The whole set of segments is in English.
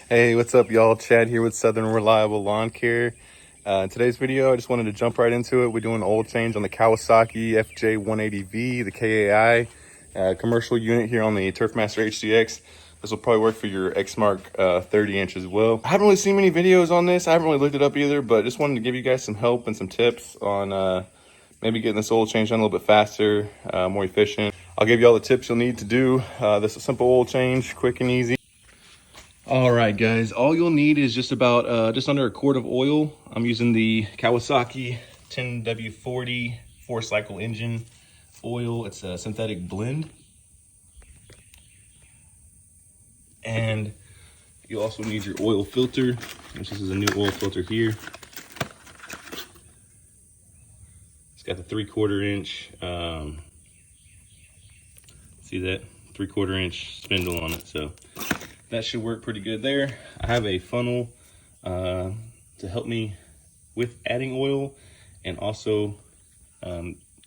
Hey, what's up, y'all? Chad here with Southern Reliable Lawn Care. In today's video, I just wanted to jump right into it. We're doing an oil change on the Kawasaki FJ180V, the KAI commercial unit here on the Turfmaster HDX. This will probably work for your Exmark 30 inch as well. I haven't really seen many videos on this. I haven't really looked it up either, but just wanted to give you guys some help and some tips on maybe getting this oil change done a little bit faster, more efficient. I'll give you all the tips you'll need to do this simple oil change, quick and easy. All right, guys, all you'll need is just about just under a quart of oil. I'm using the Kawasaki 10W40 4-cycle engine oil. It's a synthetic blend. And you also need your oil filter, which this is a new oil filter here. It's got the 3/4 inch, see that? 3/4 inch spindle on it, so that should work pretty good there. I have a funnel to help me with adding oil and also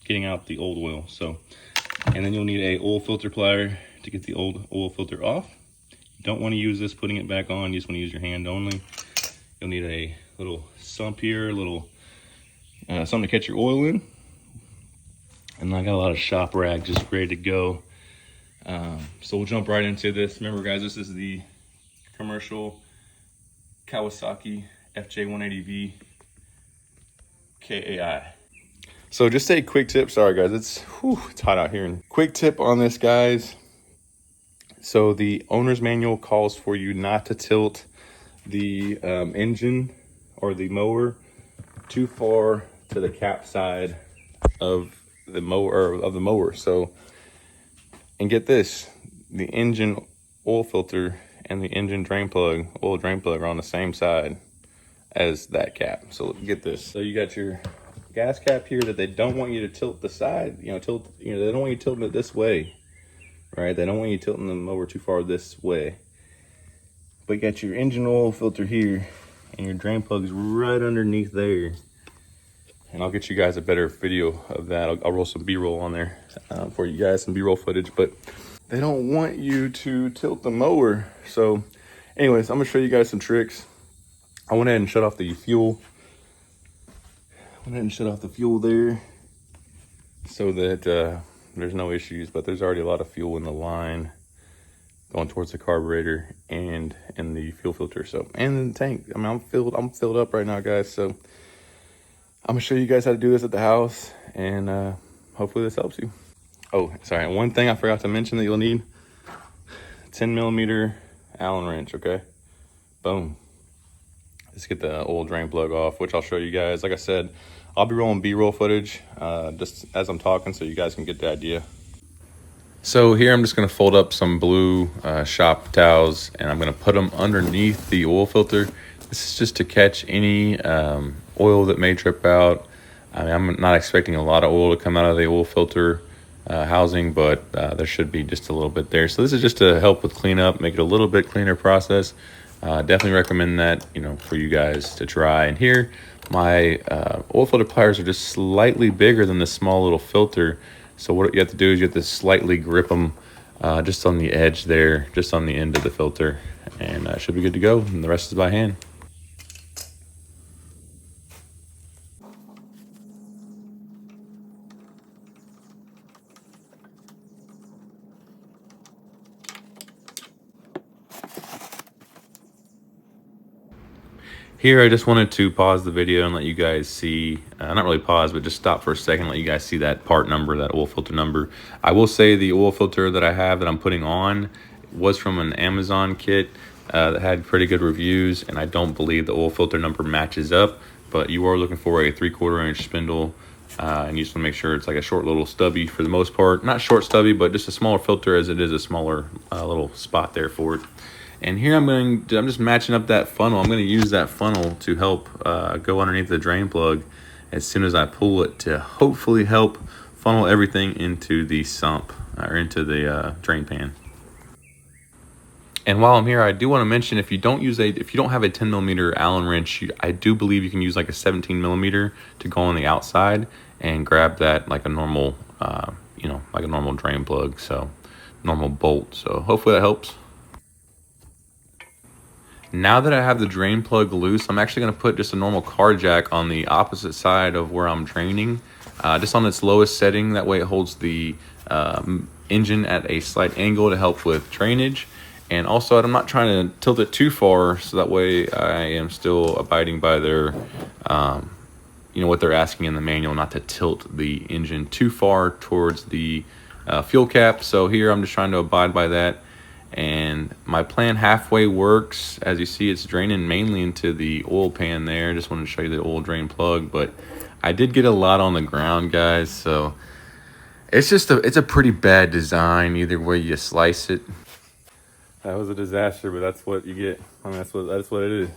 getting out the old oil. So, and then you'll need a oil filter plier to get the old oil filter off. You don't want to use this putting it back on. You just want to use your hand only. You'll need a little sump here, a little something to catch your oil in. And I got a lot of shop rag just ready to go. So we'll jump right into this. Remember, guys, this is the commercial Kawasaki FJ180V KAI. So just a quick tip. Sorry, guys, it's hot out here. And quick tip on this, guys. So the owner's manual calls for you not to tilt the engine or the mower too far to the cap side of the mower. So, and get this, the engine oil filter and the engine drain plug, oil drain plug, are on the same side as that cap. So get this. So you got your gas cap here that they don't want you to tilt the side, they don't want you tilting it this way, right? They don't want you tilting the mower too far this way. But you got your engine oil filter here and your drain plug's right underneath there. And I'll get you guys a better video of that. I'll roll some B-roll on there for you guys, some B-roll footage. But they don't want you to tilt the mower. So anyways, I'm gonna show you guys some tricks. I went ahead and shut off the fuel. There so that there's no issues, but there's already a lot of fuel in the line going towards the carburetor and in the fuel filter. So, and in the tank. I mean, I'm filled up right now, guys. So I'm gonna show you guys how to do this at the house, and hopefully this helps you. Oh, sorry, one thing I forgot to mention that you'll need: 10mm Allen wrench. Okay, boom. Let's get the oil drain plug off, which I'll show you guys. Like I said, I'll be rolling B-roll footage just as I'm talking, so you guys can get the idea. So here I'm just gonna fold up some blue shop towels, and I'm gonna put them underneath the oil filter. This is just to catch any oil that may drip out. I mean, I'm not expecting a lot of oil to come out of the oil filter housing, but there should be just a little bit there. So this is just to help with cleanup, make it a little bit cleaner process. Definitely recommend that, for you guys to try. And here, my oil filter pliers are just slightly bigger than the small little filter. So what you have to do is you have to slightly grip them just on the edge there, just on the end of the filter, and should be good to go. And the rest is by hand. Here, I just wanted to pause the video and let you guys see, not really pause, but just stop for a second and let you guys see that part number, that oil filter number. I will say the oil filter that I have that I'm putting on was from an Amazon kit that had pretty good reviews, and I don't believe the oil filter number matches up, but you are looking for a 3/4 inch spindle, and you just want to make sure it's like a short little stubby for the most part. Not short stubby, but just a smaller filter, as it is a smaller little spot there for it. And here I'm just matching up that funnel. I'm going to use that funnel to help go underneath the drain plug as soon as I pull it, to hopefully help funnel everything into the sump or into the drain pan. And while I'm here, I do want to mention, if you don't have a 10mm Allen wrench, I do believe you can use like a 17mm to go on the outside and grab that like a normal, like a normal drain plug, so normal bolt. So hopefully that helps. Now that I have the drain plug loose, I'm actually going to put just a normal car jack on the opposite side of where I'm draining, just on its lowest setting. That way it holds the engine at a slight angle to help with drainage. And also I'm not trying to tilt it too far, so that way I am still abiding by their, you know, what they're asking in the manual, not to tilt the engine too far towards the fuel cap. So here I'm just trying to abide by that. And my plan halfway works. As you see, it's draining mainly into the oil pan there. Just wanted to show you the oil drain plug, but I did get a lot on the ground, guys, so it's just it's a pretty bad design either way you slice it. That was a disaster, but that's what you get. I mean, that's what it is.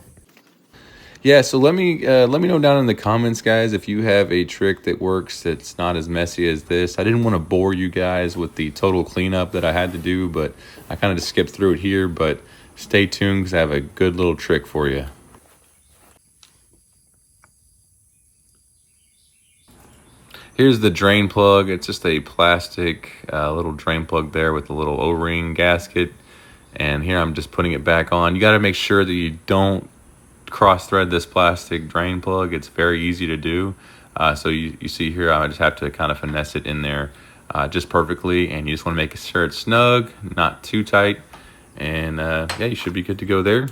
Yeah, so let me know down in the comments, guys, if you have a trick that works that's not as messy as this. I didn't want to bore you guys with the total cleanup that I had to do, but I kind of just skipped through it here. But stay tuned, because I have a good little trick for you. Here's the drain plug. It's just a plastic little drain plug there with a little O-ring gasket. And here I'm just putting it back on. You got to make sure that you don't cross thread this plastic drain plug. It's very easy to do. So you see here, I just have to kind of finesse it in there just perfectly, and you just want to make sure it's snug, not too tight, and yeah, you should be good to go there.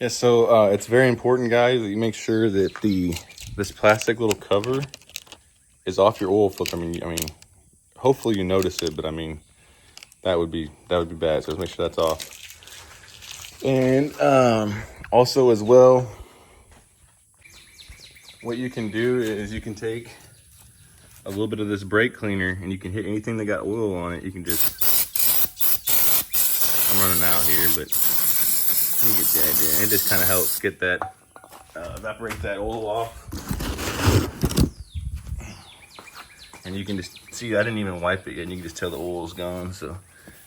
Yeah, so it's very important, guys, that you make sure that this plastic little cover is off your oil filter. I mean, hopefully you notice it, but I mean, that would be bad. So let's make sure that's off. And also as well, what you can do is you can take a little bit of this brake cleaner, and you can hit anything that got oil on it. You can just, I'm running out here, but you get the idea. It just kind of helps get that, evaporate that oil off. And you can just see, I didn't even wipe it yet, and you can just tell the oil's gone. So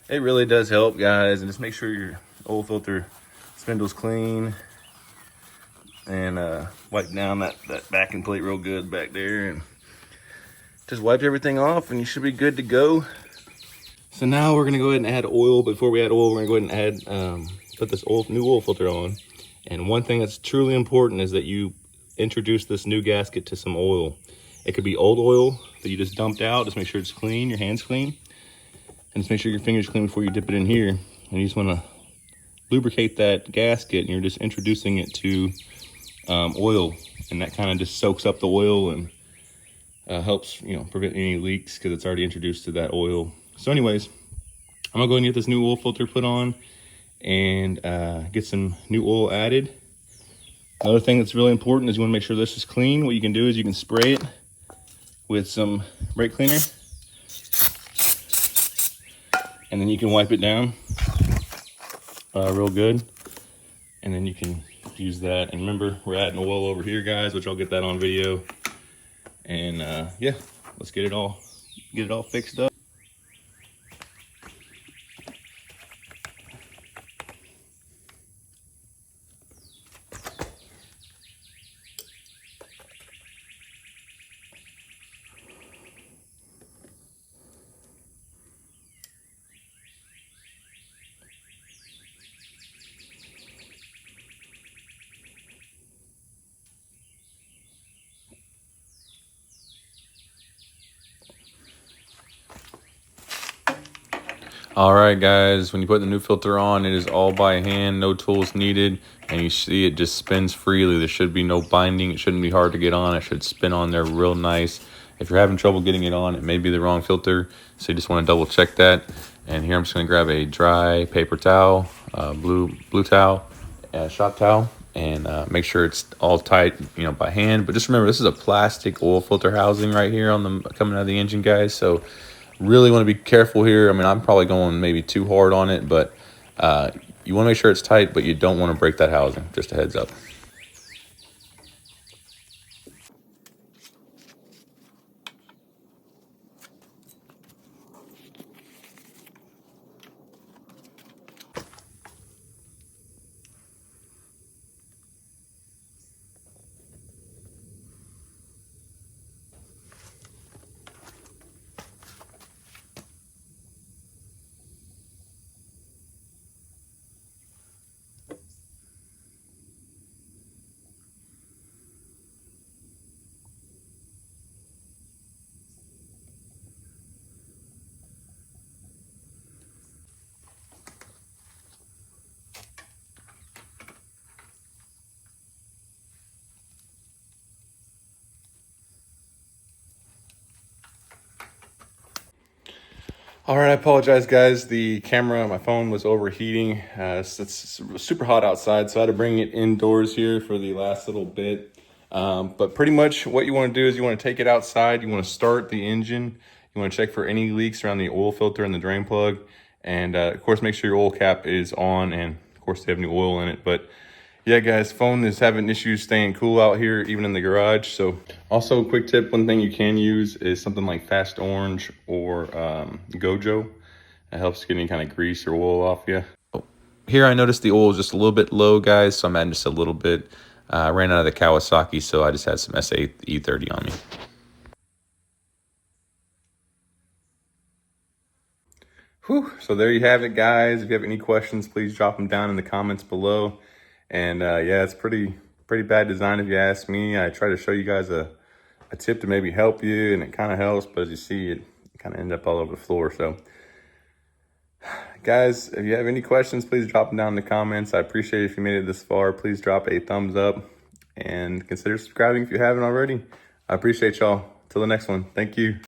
it really does help, guys. And just make sure your oil filter spindle's clean, and wipe down that backing plate real good back there, and just wipe everything off, and you should be good to go. So now we're gonna go ahead and add oil. Before we add oil, we're gonna go ahead and add put this new oil filter on. And one thing that's truly important is that you introduce this new gasket to some oil. It could be old oil that you just dumped out. Just make sure it's clean, your hand's clean, and just make sure your finger's clean before you dip it in here. And you just want to lubricate that gasket, and you're just introducing it to oil, and that kind of just soaks up the oil and helps, you know, prevent any leaks, because it's already introduced to that oil. So anyways, I'm gonna go ahead and get this new oil filter put on and get some new oil added. Another thing that's really important is you want to make sure this is clean. What you can do is you can spray it with some brake cleaner, and then you can wipe it down real good, and then you can use that. And remember, we're adding oil over here, guys, which I'll get that on video. And yeah, let's get it all fixed up. All right, guys, when you put the new filter on, it is all by hand, no tools needed, and you see it just spins freely. There should be no binding. It shouldn't be hard to get on. It should spin on there real nice. If you're having trouble getting it on, it may be the wrong filter, so you just want to double check that. And here I'm just going to grab a dry paper towel, blue towel, shop towel, and make sure it's all tight, you know, by hand. But just remember, this is a plastic oil filter housing right here on the coming out of the engine, guys. So really want to be careful here. I mean, I'm probably going maybe too hard on it, but You want to make sure it's tight, but you don't want to break that housing. Just a heads up. All right, I apologize, guys. The camera on my phone was overheating. It's super hot outside, so I had to bring it indoors here for the last little bit. But pretty much what you want to do is you want to take it outside. You want to start the engine. You want to check for any leaks around the oil filter and the drain plug. And of course, make sure your oil cap is on, and of course, they have new oil in it. But yeah, guys, phone is having issues staying cool out here, even in the garage. So also, quick tip, one thing you can use is something like Fast Orange or Gojo. It helps get any kind of grease or oil off you. Here I noticed the oil is just a little bit low, guys, so I'm adding just a little bit. I ran out of the Kawasaki, so I just had some S8 E30 on me. Whew. So there you have it, guys. If you have any questions, please drop them down in the comments below. And yeah, it's pretty bad design if you ask me. I try to show you guys a tip to maybe help you, and it kind of helps, but as you see, it kind of ended up all over the floor. So guys, if you have any questions, please drop them down in the comments. I appreciate it if you made it this far. Please drop a thumbs up and consider subscribing if you haven't already. I appreciate y'all. Till the next one. Thank you.